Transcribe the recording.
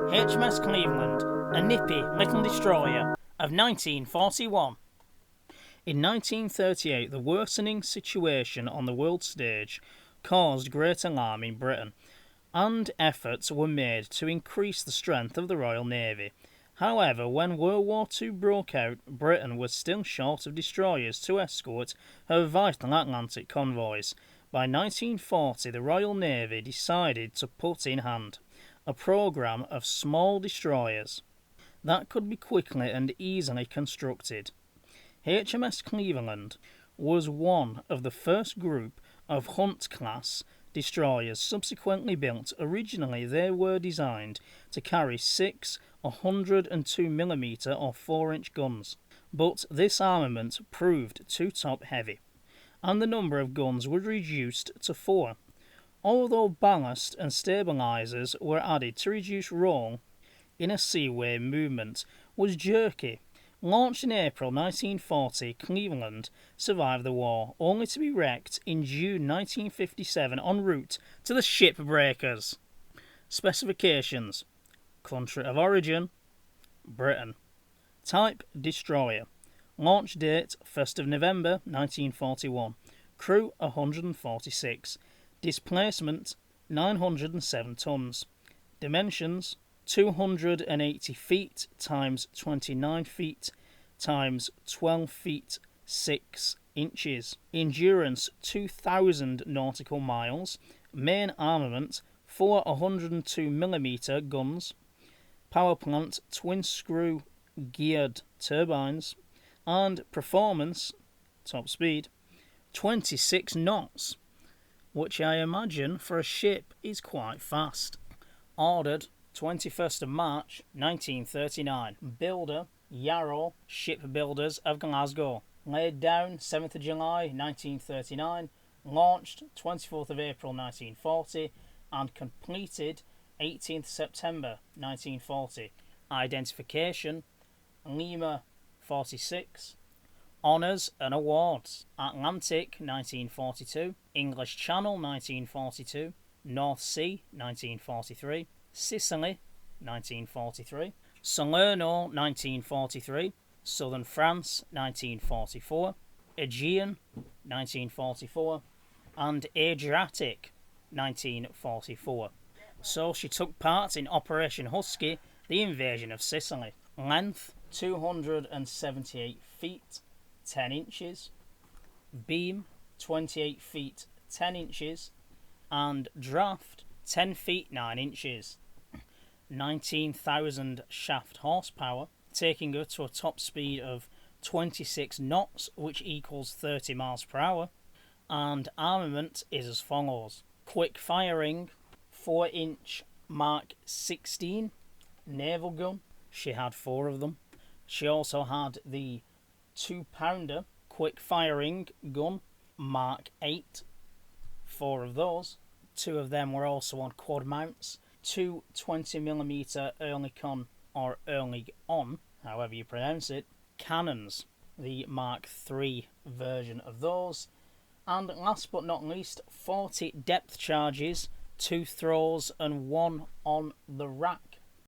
HMS Cleveland, a nippy little destroyer of 1941. In 1938, the worsening situation on the world stage caused great alarm in Britain, and efforts were made to increase the strength of the Royal Navy. However, when World War II broke out, Britain was still short of destroyers to escort her vital Atlantic convoys. By 1940, the Royal Navy decided to put in hand a programme of small destroyers that could be quickly and easily constructed. HMS Cleveland was one of the first group of Hunt-class destroyers subsequently built. Originally, they were designed to carry 6 102mm or 4-inch guns, but this armament proved too top-heavy, and the number of guns was reduced to 4. Although ballast and stabilizers were added to reduce roll in a seaway movement was jerky. Launched in April 1940, Cleveland survived the war, only to be wrecked in June 1957 en route to the shipbreakers. Specifications: country of origin, Britain. Type: destroyer. Launch date: 1st of November 1941. Crew: 146. Displacement: 907 tons. Dimensions: 280 feet times 29 feet times 12 feet 6 inches. Endurance: 2,000 nautical miles. Main armament: 4 102mm guns. Power plant: twin screw geared turbines. And performance, top speed, 26 knots, which I imagine for a ship is quite fast. Ordered 21st of March 1939. Builder: Yarrow Shipbuilders of Glasgow. Laid down 7th of July 1939. Launched 24th of April 1940 and completed 18th September 1940. Identification: Lima 46. Honours and awards: Atlantic 1942, English Channel 1942, North Sea 1943, Sicily 1943, Salerno 1943, Southern France 1944, Aegean 1944, and Adriatic 1944. So she took part in Operation Husky, the invasion of Sicily. Length: 278 feet 10 inches, beam 28 feet 10 inches, and draft 10 feet 9 inches. 19,000 shaft horsepower, taking her to a top speed of 26 knots, which equals 30 miles per hour. And armament is as follows: quick firing 4-inch Mark 16 naval gun. She had 4 of them. She also had the 2-pounder quick-firing gun, Mark 8, 4 of those. 2 of them were also on quad mounts. 2 20mm Oerlikon or Oerlikon, however you pronounce it, cannons, the Mark 3 version of those. And last but not least, 40 depth charges, 2 throws and 1 on the rack.